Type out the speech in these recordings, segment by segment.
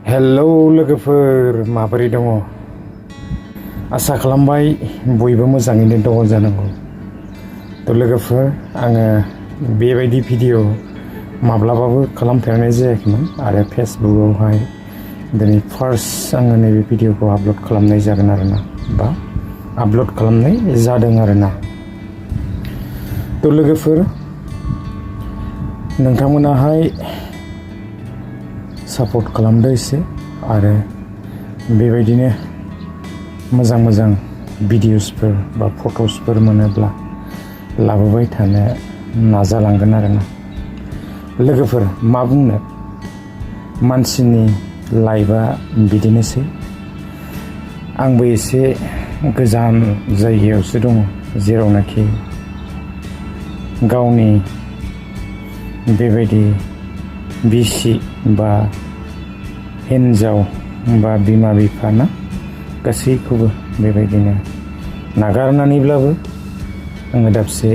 Hello लोगोफोर, माबोरै दङ? आसा खालामबाय बयबो मोजाङैनो दङ जानांगौ। थ' लोगोफोर, आङो बेबायदि भिडिअ माब्लाबाबो खालामफेरनाय जायाखैमोन आरो फेसबुकआवहाय दिनै फार्स्ट आङो नैबे भिडिअखौ आपल'ड खालामनाय जागोन आरोना, बा आपल'ड खालामनाय जादों आरोना। थ' लोगोफोर, नोंथांमोनाहाय सापर्ट खालामदो एसे, आरो बेबायदिनो मोजां मोजां भिडिअसफोर बा फट'सफोर मोनोब्ला लाबोबाय थानो नाजालांगोन आरोना। लोगोफोर, मा बुंनो, मानसिनि लाइफआ बिदिनोसै। आंबो एसे गोजान जायगायावसो दङ, जेरावनाखि गावनि बेबायदि बिसि बा हिन्जाव बा बिमा बिफा ना, गासैखौबो बेबायदिनो नागारनानैब्लाबो आङो दाबसे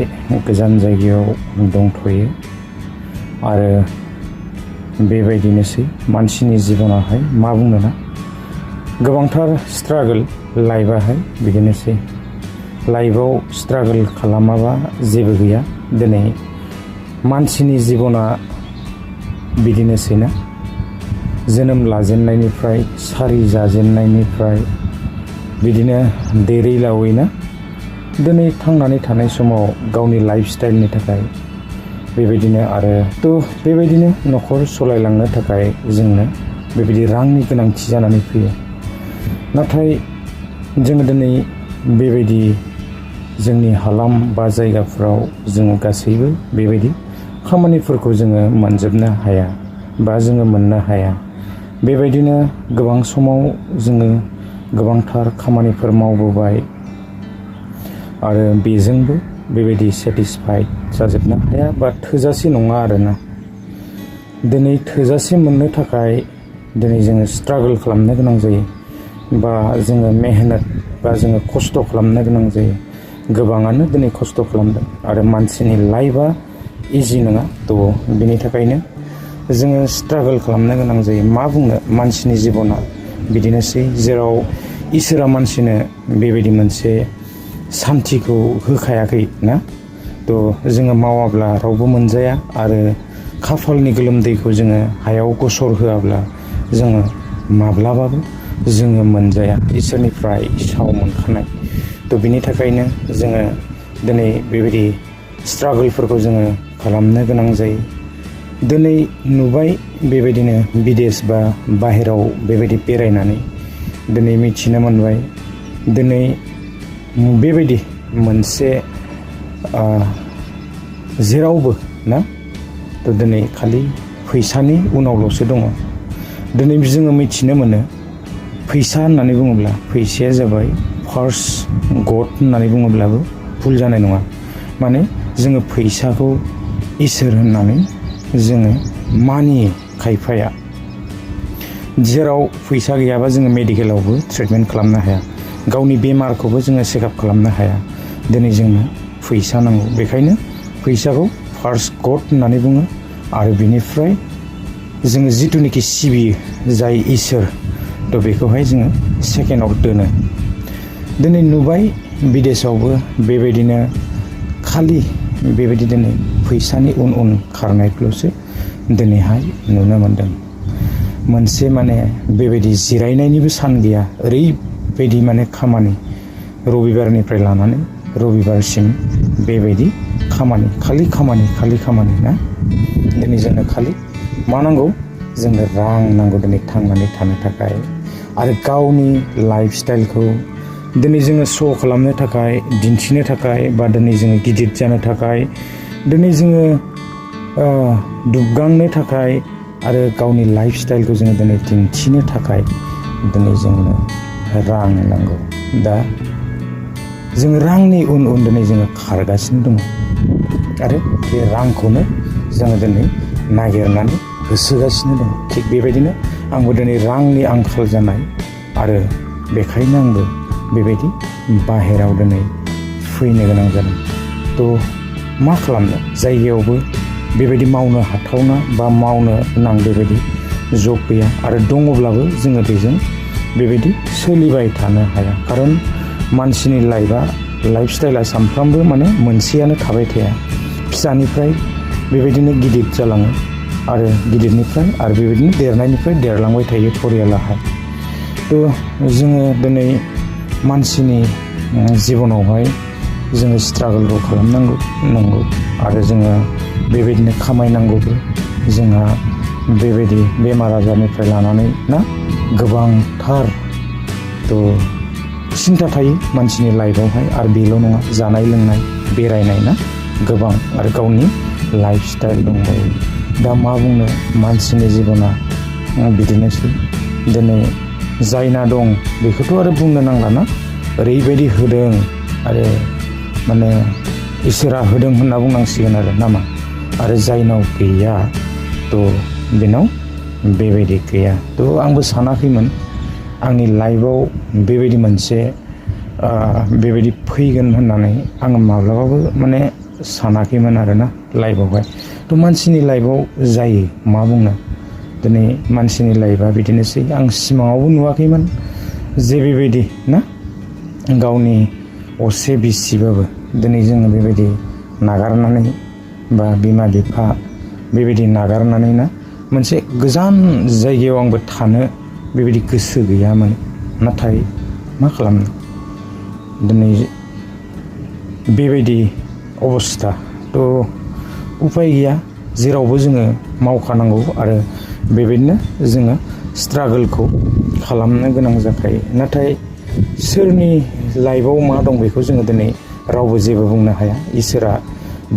गोजान जायगायाव दंथ'यो। आरो बेबायदिनोसै मानसिनि जिबनावहाय, मा बुंनो ना, गोबांथार स्ट्रागोल लाइफआहाय बिदिनोसै। लाइफआव स्ट्रागोल खालामाबा जेबो गैया। दिनै मानसिनि जिबना बिदिनोसै ना, जोनोम लाजेननायनिफ्राय सारि जाजेननायनिफ्राय बिदिनो देरै लावैना, दिनै थांनानै थानाय समाव गावनि लाइफ स्टाइलनि थाखाय बेबायदिनो, आरो बेबायदिनो न'खर सालायलांनो थाखाय जोंनो बेबायदि रांनि गोनांथि जानानै फैयो। नाथाय जोङो दिनै बेबायदि जोंनि हालाम बा जायगाफ्राव जोङो गासैबो बेबायदि खामानिफोरखौ जोङो मोनजोबनो हाया बा जोङो मोननो हाया। बेबायदिनो गोबां समाव जोङो गोबांथार खामानिफोर मावबोबाय आरो बेजोंबो बेबायदि सेटिसफाइड जाजोबनो हाया बा थोजासे नङा आरोना। दिनै थोजासे मोननो थाखाय दिनै जोङो स्ट्रागोल खालामनो गोनां जायो, बा जोङो मेहनत बा जोङो खस्थ' खालामनो गोनां जायो। गोबाङानो दिनै खस्थ' खालामदों, आरो मानसिनि लाइफआ इजि नङा। थ' बिनि थाखायनो जोङो स्ट्रागोल खालामनो गोनां जायो। मा बुंनो, मानसिनि जिबना बिदिनोसै, जेराव इसोरा मानसिनो बेबायदि मोनसे सान्थिखौ होखायाखै ना। थ' जोङो मावाब्ला रावबो मोनजाया, आरो खाफालनि गोलोमदैखौ जोङो हायाव गसर होआब्ला जोङो माब्लाबाबो जोङो मोनजाया, इसोरनिफ्राय साव मोनखानाय। थ' बिनि थाखायनो जोङो दिनै बेबायदि स्ट्रागोलफोरखौ जोङो खालामनो गोनां जायो। दिनै नुबाय बेबायदिनो बिदेश बा बाहेराव बेबायदि बेरायनानै दिनै मिथिनो मोनबाय, दिनै बेबायदि मोनसे जेरावबो ना, थ' दिनै खालि फैसानि उनावल'सो दङ। दिनै जोङो मिथिनो मोनो, फैसा होननानै बुङोब्ला फैसाया जाबाय फार्स्ट गड होननानै बुङोब्लाबो भुल जानाय नङा। माने जोङो फैसाखौ इसोर होननानै जोङो मानियो। खायफाया, जेराव फैसा गैयाबा जोङो मेडिकेलावबो ट्रिटमेन्ट खालामनो हाया, गावनि बेमारखौबो जोङो चेकआप खालामनो हाया। दिनै जोंनो फैसा नांगौ, बेखायनो फैसाखौ फार्स्ट गड होननानै बुङो। आरो बिनिफ्राय जोङो जिथुनिखि सिबियो, जाय इसोर, थ' बेखौहाय जोङो सेकेन्डआव दोनो। दिनै नुबाय बिदेशआवबो बेबायदिनो खालि बेबायदि दिनै फैसानि उन उन खारनायखौल'सो दिनैहाय नुनो मोनदों। मोनसे माने बेबायदि जिरायनायनिबो सान गैया, ओरैबायदि माने खामानि, रबिबारनिफ्राय लानानै रबिबारसिम बेबायदि खामानि, खालि खामानि, खालि खामानि ना। दिनै जोंनो खालि मा नांगौ, जोंनो रां नांगौ दिनै थांनानै थानो थाखाय, आरो गावनि लाइफ स्टाइलखौ दिनै जोङो श' खालामनो थाखाय, दिन्थिनो थाखाय, बा दिनै जोङो गिदिर जानो थाखाय, दिनै जोङो दुबगांनो थाखाय, आरो गावनि लाइफ स्टाइलखौ जोङो दिनै दिन्थिनो थाखाय दिनै जोंनो रां नांगौ। दा जोङो रांनि उन उन दिनै जोङो खारगासिनो दङ, आरो बे रांखौनो जोङो दिनै नागिरनानै होसोगासिनो दङ। थिग बेबायदिनो आंबो दिनै रांनि आंखाल जानाय, आरो बेखायनो आंबो बेबायदि बाहेराव दिनै फैनो गोनां जादों। थ' मा खालामनो, जायगायावबो बेबायदि मावनो हाथावना बा मावनो गोनां बेबायदि जब गैया आरो दङब्लाबो जोङो बेजों बेबायदि सोलिबाय थानो हाया। खारन मानसिनि लाइफ स्टाइला सानफ्रामबो माने मोनसेयानो थाबाय थाया। फिसानिफ्राय बेबायदिनो गिदिर जालाङो आरो गिदिरनिफ्राय आरो बेबायदिनो देरनायनिफ्राय देरलांबाय थायो फरियालाहाय। थ' जोङो दिनै मानसिनि जिबनावहाय जोङो स्ट्रागोलबो खालामनांगौ नंगौ आरो जोङो बेबायदिनो खामायनांगौबो। जोंहा बेबायदि बेमार आजारनिफ्राय लानानै ना गोबांथार थ' सिन्था थायो मानसिनि लाइफआवहाय। आरो बेल' नङा, जानाय लोंनाय बेरायनाय ना गोबां आरो गावनि लाइफ स्टाइल दंबावो। दा मा बुंनो, मानसिनि जिबना बिदिनोसै। दिनै जायना दं बेखौथ' आरो बुंनो नांला ना, ओरैबायदि होदों आरो माने इसोरा होदों होनना बुंनांसिगोन आरो नामा। आरो जायनाव गैया थ' बेनाव बेबायदि गैया। थ' आंबो सानाखैमोन आंनि लाइफआव बेबायदि मोनसे बेबायदि फैगोन होननानै आङो माब्लाबाबो माने सानाखैमोन आरोना लाइफआवहाय। थ' मानसिनि लाइफआव जायो, मा बुंनो। दिनै मानसिनि लाइफआ बिदिनोसै। आं सिमाङावबो नुवाखैमोन जे बेबायदि ना गावनि असे बिसिबाबो दिनै जोङो बेबायदि नागारनानै बा बिमा बिफा बेबायदि नागारनानै ना मोनसे गोजान जायगायाव आंबो थानो बेबायदि गोसो गैयामोन। नाथाय मा खालामनो, दिनै बेबायदि अबस्था। थ' उफाय गैया, जेरावबो जोङो मावखानांगौ आरो बेबायदिनो जोङो स्ट्रागोलखौ खालामनो गोनां जाखायो। नाथाय सोरनि लाइफआव मा दं बेखौ जोङो दिनै रावबो जेबो बुंनो हाया। इसोरा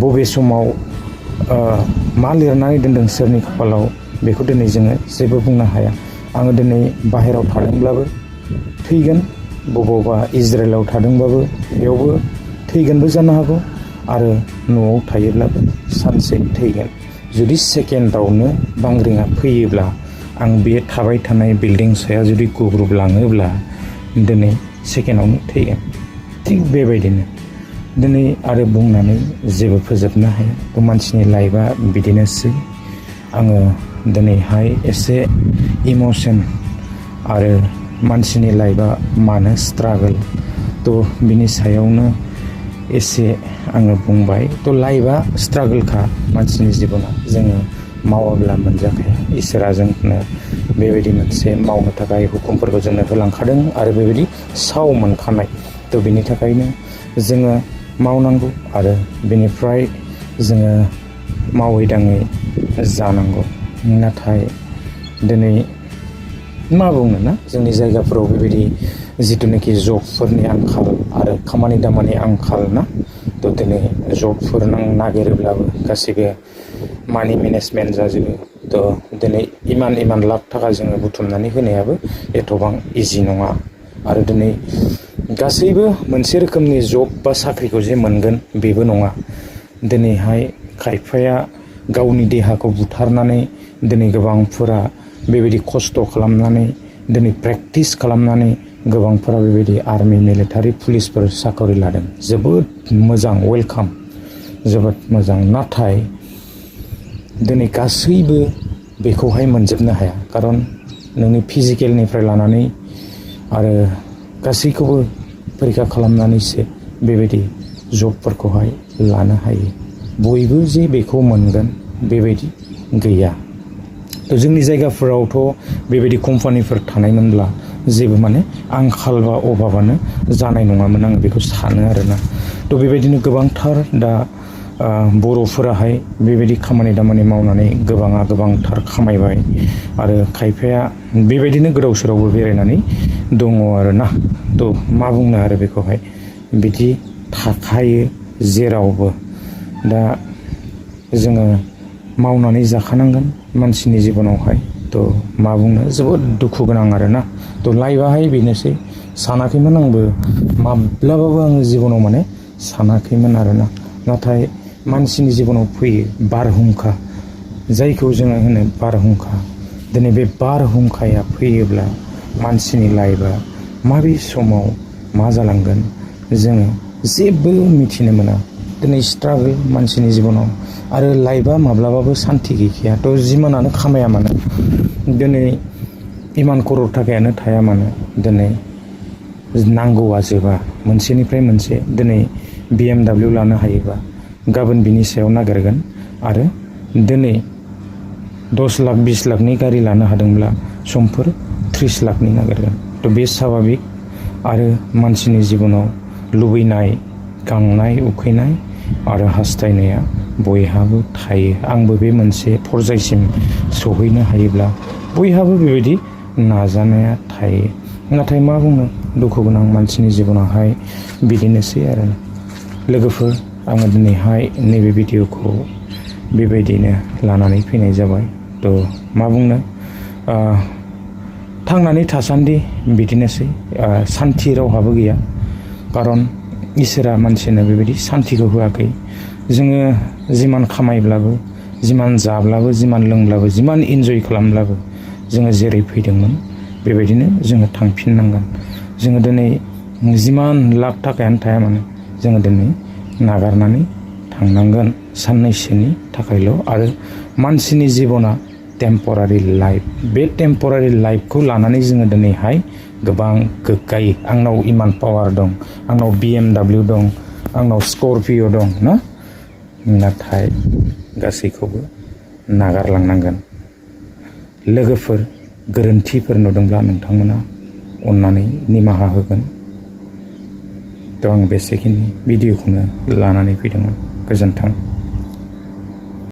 बबे समाव मा लिरनानै दोनदों सोरनि खाफालाव बेखौ दिनै जोङो जेबो बुंनो हाया। आङो दिनै बाहेरायाव थादोंब्लाबो थैगोन, बबावबा इजराइलाव थादोंबाबो बेयावबो थैगोनबो जानो हागौ आरो न'आव थायोब्लाबो सानसे थैगोन। जुदि सेकेन्डआवनो बांग्रिङा फैयोब्ला आं बे थाबाय थानाय बिल्डिं साया जुदि गुग्रुबलाङोब्ला दिनै सेकेन्डआवनो थैगोन। थिग बेबायदिनो दिनै आरो बुंनानै जेबो फोजोबनो हाया। थ' मानसिनि लाइफआ बिदिनोसै। आङो दिनैहाय एसे इमोसन आरो मानसिनि लाइफआ मानो स्ट्रागोल थ' बिनि सायावनो एसे आङो बुंबाय। थ' लाइफआ स्ट्रागोलखा मानसिनि जिबना, जोङो मावाब्ला मोनजाखाया। इसोरा जोंनो बेबायदि मोनसे मावनो थाखाय हुकुमफोरखौ जोंनो होलांखादों आरो बेबायदि साव मोनखानाय। थ' बिनि थाखायनो जोङो मावनांगौ आरो बेनिफ्राय जोङो मावै दाङै जानांगौ। नाथाय दिनै मा बुंनो ना, जोंनि जायगाफोराव बेबायदि जिथुनाखि जबफोरनि आंखाल आरो खामानि दामानि आंखाल ना, थ' दिनै जबफोर नागिरोब्लाबो गासैबो मानि मेनेजमेन्ट जाजोबो। थ' दिनै इमान लाख थाखा जोङो बुथुमनानै होनायाबो एथ'बां इजि नङा। आरो दिनै गासैबो मोनसे रोखोमनि जब बा साख्रिखौ जे मोनगोन बेबो नङा। दिनैहाय खायफाया गावनि देहाखौ बुथारनानै दिनै गोबांफोरा बेबायदि खस्थ' खालामनानै दिनै प्रेक्टिस खालामनानै गोबांफोरा बेबायदि आर्मि मिलिटारि पुलिसफोर साकरि लादों। जोबोद मोजां, वेलकाम, जोबोद मोजां। नाथाय दिनै गासैबो बेखौहाय मोनजोबनो हाया। खारन नोंनि फिजिकेलनिफ्राय लानानै आरो गासैखौबो फरिखा खालामनानैसो बेबायदि जबफोरखौहाय लानो हायो। बयबो जे बेखौ मोनगोन बेबायदि गैया। थ' जोंनि जायगाफोरावथ' बेबायदि कम्पानिफोर थानायमोनब्ला जेबो माने आंखाल बा अभाबानो जानाय नङामोन, आङो बेखौ सानो आरोना। थ' बेबायदिनो गोबांथार दा बर'फोराहाय बेबायदि खामानि दामानि मावनानै गोबांथार खामायबाय आरो खायफाया बेबायदिनो गोदाव सोरावबो बेरायनानै दङ आरोना। थ' मा बुंनो आरो बेखौहाय, बिदि थाखायो जेरावबो। दा जोङो मावनानै जाखानांगोन मानसिनि जिबनावहाय। थ' मा बुंनो, जोबोद दुखु गोनां आरोना। थ' लाइफआहाय बेनोसै। सानाखैमोन आंबो, माब्लाबाबो आङो जिबनाव माने सानाखैमोन आरोना। नाथाय मानसिनि जिबनाव फैयो बारहुंखा, जायखौ जोङो होनो बारहुंखा। दिनै बे बारहुंखाया फैयोब्ला मानसिनि लाइफआ माबे समाव मा जालांगोन जोङो जेबो मिथिनो मोना। दिनै स्ट्रागोल मानसिनि जिबनाव, आरो लाइफआ माब्लाबाबो सान्थि गैखाया। थ' जिमानानो खामाया मानो दिनै इमान खर'र थाखायानो थाया मानो दिनै नांगौआ जोबा मोनसेनिफ्राय मोनसे दिनै BMW लानो हायोबा गाबोन बिनि सायाव नागिरगोन आरो दिनै 10 लाख 20 लाखनि गारि लानो हादोंब्ला समफोर 30 लाखनि नागिरगोन। थ' बे स्वाभाबिक आरो मानसिनि जिबनाव लुबैनाय गांनाय उखैनाय आरो हास्थायनाया बयहाबो थायो। आंबो बे मोनसे पर्यायसिम सहैनो हायोब्ला बयहाबो बेबायदि नाजानाया थायो। नाथाय मा बुंनो दुखु गोनां मानसिनि जिबनावहाय बिदिनोसै आरो लोगोफोर आङो दिनैहाय नैबे भिडिअखौ बेबायदिनो लानानै फैनाय जाबाय। थ' मा बुंनो थांनानै थासान्दि बिदिनोसै सान्थि रावहाबो गैया खारन इसोरा मानसिनो बेबायदि सान्थिखौ होआखै। जोङो जिमान खामायब्लाबो जिमान जाब्लाबो जिमान लोंब्लाबो जिमान इन्जय खालामब्लाबो जोङो जेरै फैदोंमोन बेबायदिनो जोङो थांफिननांगोन। जोङो दिनै जिमान लाख थाखायानो थाया मानो जोङो दिनै नागारनानै थांनांगोन साननैसोनि थाखायल'। आरो मानसिनि जिबना टेम्परारि लाइफ, बे टेम्परारि लाइफखौ लानानै जोङो दिनैहाय गोबां गोग्गायो। आंनाव इमान पावार दं, आंनाव BMW दं, आंनाव स्करपिय' दं ना, नाथाय गासैखौबो नागारलांनांगोन। लोगोफोर गोरोन्थिफोर नुदोंब्ला नोंथांमोना अननानै निमाहा होगोन। थ' आं बेसेखिनि भिडिअखौनो लानानै फैदोंमोन। गोजोन्थों।